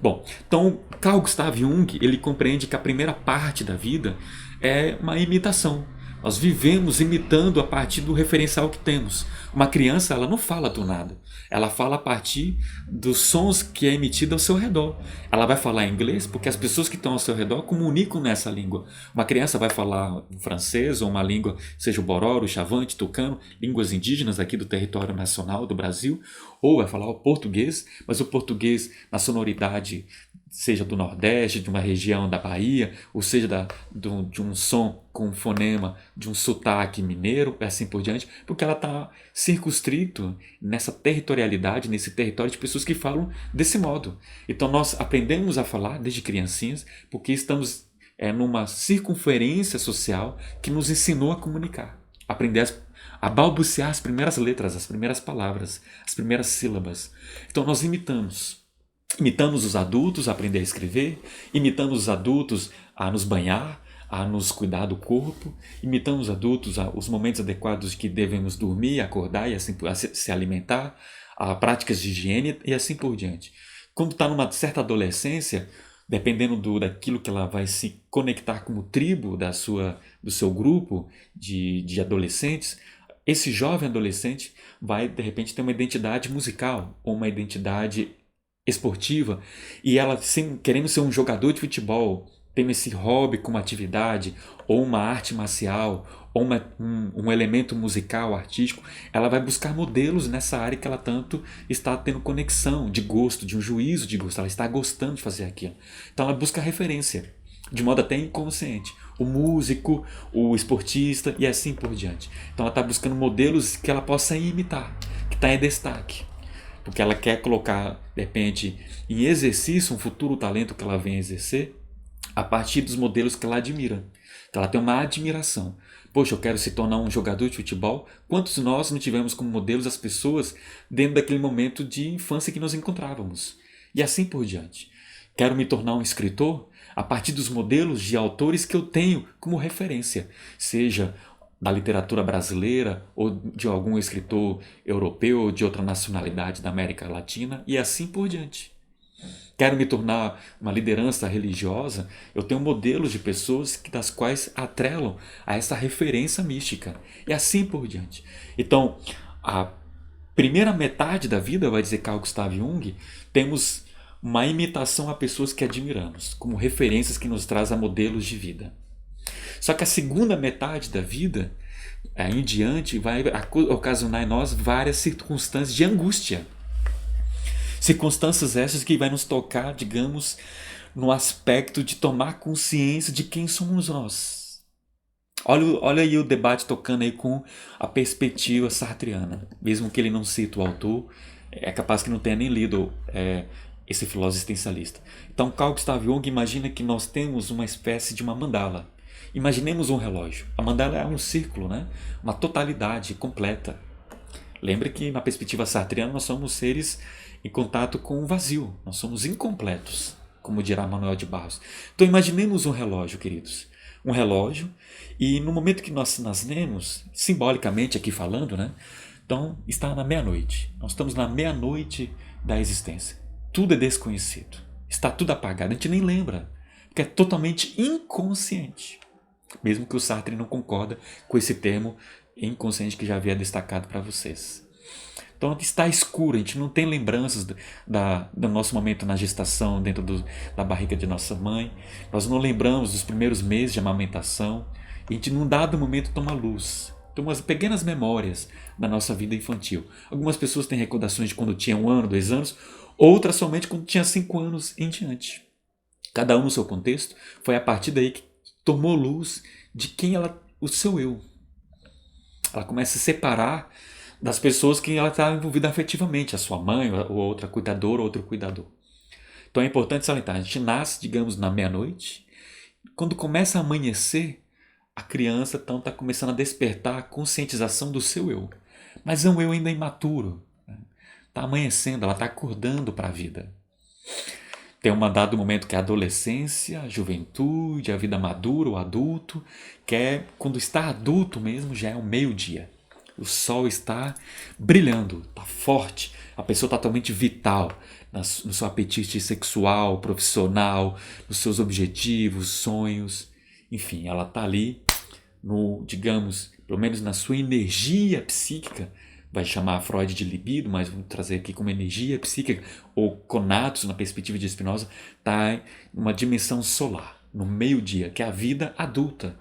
Bom, então Carl Gustav Jung ele compreende que a primeira parte da vida é uma imitação. Nós vivemos imitando a partir do referencial que temos. Uma criança ela não fala do nada. Ela fala a partir dos sons que é emitido ao seu redor. Ela vai falar inglês porque as pessoas que estão ao seu redor comunicam nessa língua. Uma criança vai falar francês ou uma língua, seja o bororo, o chavante, tucano, línguas indígenas aqui do território nacional do Brasil, ou vai falar o português, mas o português na sonoridade seja do Nordeste, de uma região da Bahia, ou seja de um som com fonema de um sotaque mineiro, e assim por diante, porque ela está circunscrito nessa territorialidade, nesse território de pessoas que falam desse modo. Então nós aprendemos a falar desde criancinhas, porque estamos numa circunferência social que nos ensinou a comunicar, aprender a balbuciar as primeiras letras, as primeiras palavras, as primeiras sílabas. Então nós imitamos. Imitamos os adultos a aprender a escrever, imitamos os adultos a nos banhar, a nos cuidar do corpo, imitamos os adultos os momentos adequados que devemos dormir, acordar e assim a se alimentar, a práticas de higiene e assim por diante. Quando está numa certa adolescência, dependendo daquilo que ela vai se conectar como tribo do seu grupo de adolescentes, esse jovem adolescente vai de repente ter uma identidade musical ou uma identidade esportiva e ela querendo ser um jogador de futebol, tendo esse hobby como atividade ou uma arte marcial ou um elemento musical, artístico, ela vai buscar modelos nessa área que ela tanto está tendo conexão de gosto, de um juízo de gosto, ela está gostando de fazer aquilo. Então ela busca referência, de modo até inconsciente. O músico, o esportista e assim por diante. Então ela está buscando modelos que ela possa imitar, que está em destaque. Porque ela quer colocar, de repente, em exercício um futuro talento que ela vem exercer a partir dos modelos que ela admira. Então ela tem uma admiração. Poxa, eu quero se tornar um jogador de futebol. Quantos nós não tivemos como modelos as pessoas dentro daquele momento de infância que nos encontrávamos? E assim por diante. Quero me tornar um escritor a partir dos modelos de autores que eu tenho como referência. Seja da literatura brasileira ou de algum escritor europeu ou de outra nacionalidade da América Latina e assim por diante. Quero me tornar uma liderança religiosa, eu tenho modelos de pessoas das quais atrelam a essa referência mística e assim por diante. Então, a primeira metade da vida, vai dizer Carl Gustav Jung, temos uma imitação a pessoas que admiramos, como referências que nos trazem a modelos de vida. Só que a segunda metade da vida, em diante, vai ocasionar em nós várias circunstâncias de angústia. Circunstâncias essas que vai nos tocar, digamos, no aspecto de tomar consciência de quem somos nós. Olha aí o debate tocando aí com a perspectiva sartreana. Mesmo que ele não cite o autor, é capaz que não tenha nem lido esse filósofo existencialista. Então Carl Gustav Jung imagina que nós temos uma espécie de uma mandala. Imaginemos um relógio. A mandala é um círculo, né? Uma totalidade completa. Lembre que na perspectiva sartreana nós somos seres em contato com o vazio. Nós somos incompletos, como dirá Manuel de Barros. Então imaginemos um relógio, queridos. Um relógio, e no momento que nós nascemos, simbolicamente aqui falando, né? Então está na meia-noite. Nós estamos na meia-noite da existência. Tudo é desconhecido. Está tudo apagado. A gente nem lembra, porque é totalmente inconsciente. Mesmo que o Sartre não concorda com esse termo inconsciente que já havia destacado para vocês. Então está escuro, a gente não tem lembranças do nosso momento na gestação, dentro da barriga de nossa mãe. Nós não lembramos dos primeiros meses de amamentação. E a gente, num dado momento, toma luz. Toma umas pequenas memórias da nossa vida infantil. Algumas pessoas têm recordações de quando tinha 1 ano, 2 anos, outras somente quando tinha 5 anos em diante. Cada um no seu contexto, foi a partir daí que tomou luz de quem o seu eu. Ela começa a se separar das pessoas que ela está envolvida afetivamente, a sua mãe, ou outra cuidadora, ou outro cuidador. Então é importante salientar, a gente nasce, digamos, na meia-noite. Quando começa a amanhecer, a criança então está começando a despertar a conscientização do seu eu. Mas é um eu ainda imaturo. Está amanhecendo, ela está acordando para a vida. Tem um dado momento que é a adolescência, a juventude, a vida madura, o adulto, que é quando está adulto mesmo, já é o meio-dia. O sol está brilhando, está forte, a pessoa está totalmente vital no seu apetite sexual, profissional, nos seus objetivos, sonhos. Enfim, ela está ali no, digamos, pelo menos na sua energia psíquica, vai chamar Freud de libido, mas vamos trazer aqui como energia psíquica, ou conatos, na perspectiva de Spinoza, está em uma dimensão solar, no meio-dia, que é a vida adulta.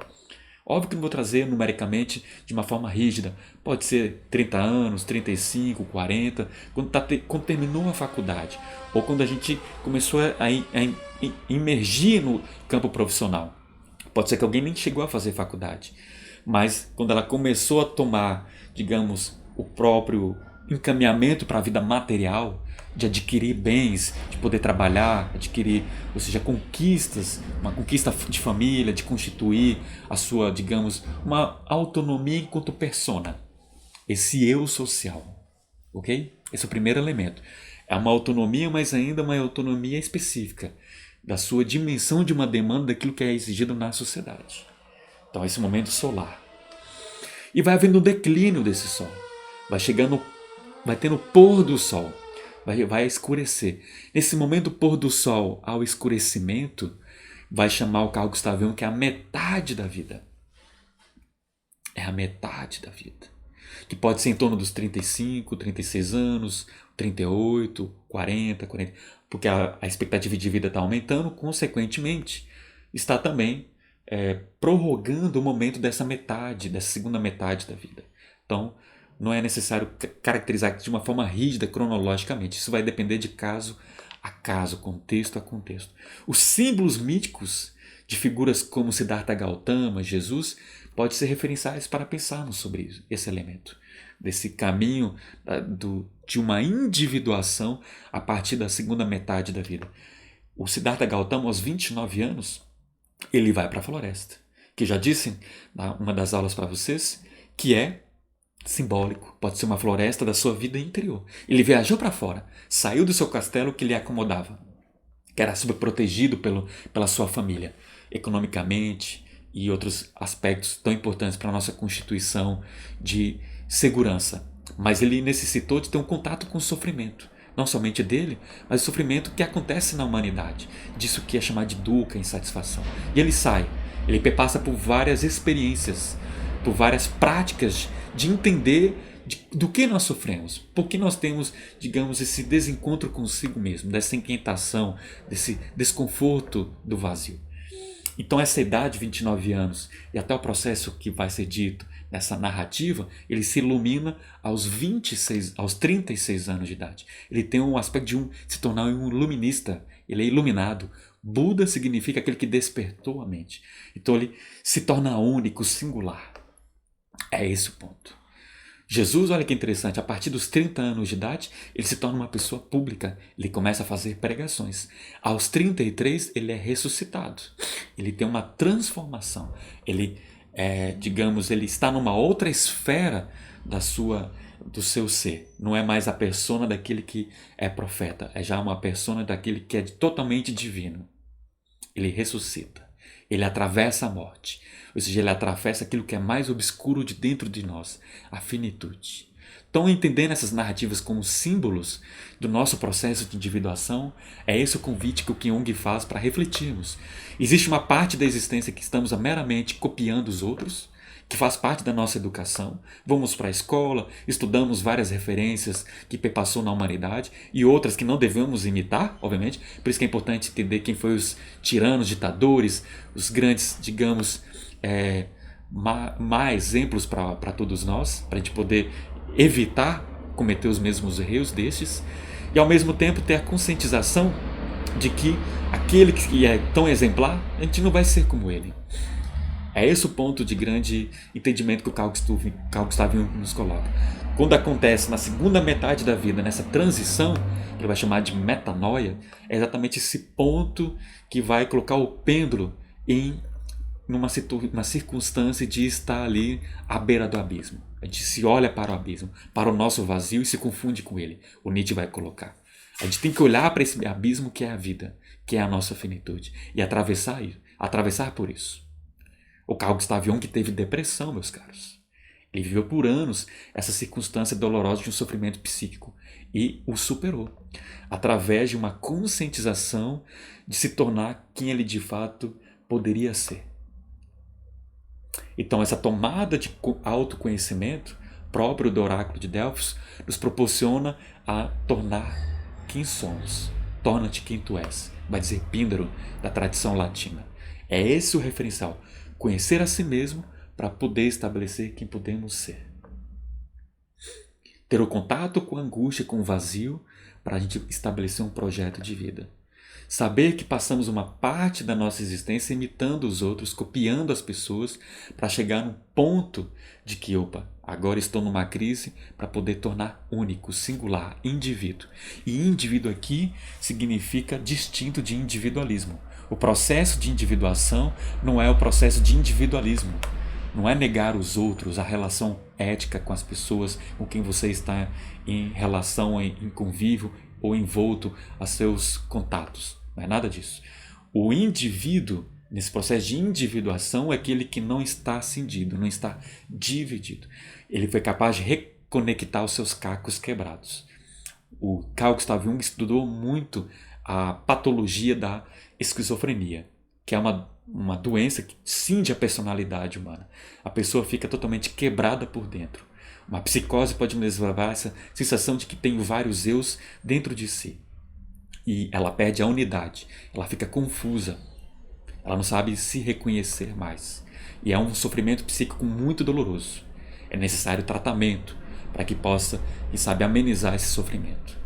Óbvio que não vou trazer numericamente de uma forma rígida. Pode ser 30 anos, 35, 40, quando terminou a faculdade. Ou quando a gente começou a imergir no campo profissional. Pode ser que alguém nem chegou a fazer faculdade. Mas quando ela começou a tomar, digamos, o próprio encaminhamento para a vida material, de adquirir bens, de poder trabalhar, adquirir, ou seja, conquistas, uma conquista de família, de constituir a sua, digamos, uma autonomia enquanto persona. Esse eu social, ok? Esse é o primeiro elemento. É uma autonomia, mas ainda uma autonomia específica da sua dimensão de uma demanda daquilo que é exigido na sociedade. Então, esse momento solar. E vai havendo um declínio desse sol. Vai tendo o pôr do sol. Vai escurecer. Nesse momento do pôr do sol ao escurecimento, vai chamar o Carl Gustav Jung que é a metade da vida. É a metade da vida. Que pode ser em torno dos 35, 36 anos, 38, 40, porque a expectativa de vida está aumentando, consequentemente, está também prorrogando o momento dessa metade, dessa segunda metade da vida. Então, não é necessário caracterizar de uma forma rígida cronologicamente. Isso vai depender de caso a caso, contexto a contexto. Os símbolos míticos de figuras como Siddhartha Gautama, Jesus, pode ser referenciais para pensarmos sobre esse elemento, desse caminho de uma individuação a partir da segunda metade da vida. O Siddhartha Gautama, aos 29 anos, ele vai para a floresta, que já disse uma das aulas para vocês, que é simbólico, pode ser uma floresta da sua vida interior. Ele viajou para fora, saiu do seu castelo que lhe acomodava, que era subprotegido pela sua família, economicamente e outros aspectos tão importantes para a nossa constituição de segurança. Mas ele necessitou de ter um contato com o sofrimento, não somente dele, mas o sofrimento que acontece na humanidade, disso que é chamado de dukkha, insatisfação. E ele sai, ele passa por várias experiências, por várias práticas de entender do que nós sofremos, por que nós temos, digamos, esse desencontro consigo mesmo, dessa inquietação, desse desconforto do vazio. Então essa idade, 29 anos, e até o processo que vai ser dito nessa narrativa, ele se ilumina aos 36 anos de idade. Ele tem um aspecto de se tornar um iluminista, ele é iluminado. Buda significa aquele que despertou a mente. Então ele se torna único, singular. É esse o ponto. Jesus, olha que interessante, a partir dos 30 anos de idade, ele se torna uma pessoa pública, ele começa a fazer pregações. Aos 33, ele é ressuscitado, ele tem uma transformação, ele está numa outra esfera do seu ser. Não é mais a persona daquele que é profeta, é já uma persona daquele que é totalmente divino. Ele ressuscita, ele atravessa a morte. Ou seja, ele atravessa aquilo que é mais obscuro de dentro de nós, a finitude. Então, entendendo essas narrativas como símbolos do nosso processo de individuação, é esse o convite que o Jung faz para refletirmos. Existe uma parte da existência que estamos meramente copiando os outros, que faz parte da nossa educação. Vamos para a escola, estudamos várias referências que perpassou na humanidade e outras que não devemos imitar, obviamente. Por isso que é importante entender quem foi os tiranos, ditadores, os grandes, digamos, má exemplos para todos nós, para a gente poder evitar cometer os mesmos erros destes e ao mesmo tempo ter a conscientização de que aquele que é tão exemplar, a gente não vai ser como ele. É esse o ponto de grande entendimento que o Carl Gustav Jung nos coloca. Quando acontece na segunda metade da vida, nessa transição, que ele vai chamar de metanoia, é exatamente esse ponto que vai colocar o pêndulo numa circunstância de estar ali à beira do abismo. A gente se olha para o abismo, para o nosso vazio e se confunde com ele. O Nietzsche vai colocar. A gente tem que olhar para esse abismo que é a vida, que é a nossa finitude, e atravessar por isso. O Carl Gustav Jung teve depressão, meus caros. Ele viveu por anos essa circunstância dolorosa de um sofrimento psíquico e o superou, através de uma conscientização de se tornar quem ele de fato poderia ser. Então, essa tomada de autoconhecimento próprio do oráculo de Delfos nos proporciona a tornar quem somos. Torna-te quem tu és, vai dizer Píndaro, da tradição latina. É esse o referencial, conhecer a si mesmo para poder estabelecer quem podemos ser. Ter o contato com a angústia, com o vazio, para a gente estabelecer um projeto de vida. Saber que passamos uma parte da nossa existência imitando os outros, copiando as pessoas, para chegar num ponto de que, opa, agora estou numa crise para poder tornar único, singular, indivíduo. E indivíduo aqui significa distinto de individualismo. O processo de individuação não é o processo de individualismo. Não é negar os outros, a relação ética com as pessoas com quem você está em relação, em convívio ou envolto a seus contatos. Não é nada disso. O indivíduo, nesse processo de individuação, é aquele que não está cindido, não está dividido. Ele foi capaz de reconectar os seus cacos quebrados. O Carl Gustav Jung estudou muito a patologia da esquizofrenia, que é uma doença que cinde a personalidade humana. A pessoa fica totalmente quebrada por dentro. Uma psicose pode nos levar a essa sensação de que tem vários eus dentro de si. E ela perde a unidade, ela fica confusa, ela não sabe se reconhecer mais. E é um sofrimento psíquico muito doloroso. É necessário tratamento para que possa, quem sabe, amenizar esse sofrimento.